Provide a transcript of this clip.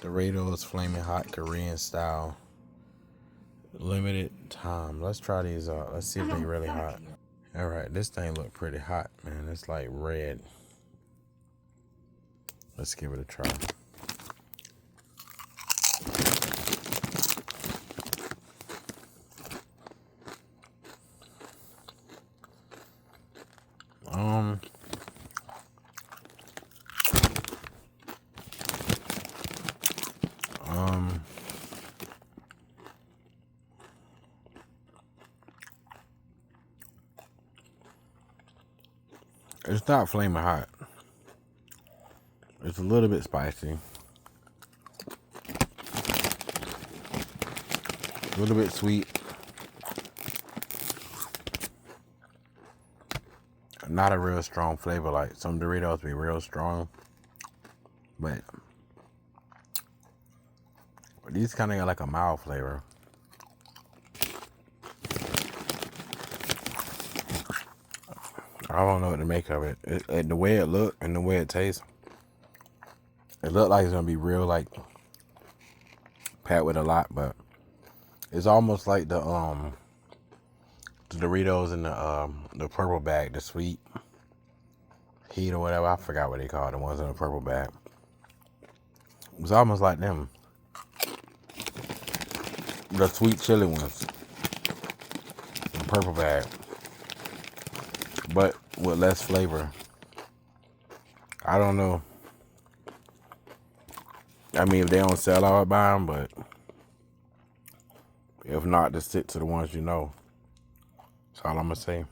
Doritos Flaming Hot Korean Style. Limited time. Let's try these out. Let's see if they really hot. Alright, this thing look pretty hot, man. It's like red. Let's give it a try. Um, um, it's not flaming hot. It's a little bit spicy. A little bit sweet. Not a real strong flavor. Like some Doritos be real strong. But these kind of got like a mild flavor. I don't know what to make of it. The way it look and the way it tastes, it look like it's gonna be real like packed with a lot, but it's almost like the Doritos in the purple bag, the sweet heat or whatever. I forgot what they call it, the ones in the purple bag. It's almost like them. The sweet chili ones. The purple bag. But with less flavor. I don't know. I mean, if they don't sell, I would buy them, but if not, just stick to the ones you know. That's all I'm going to say.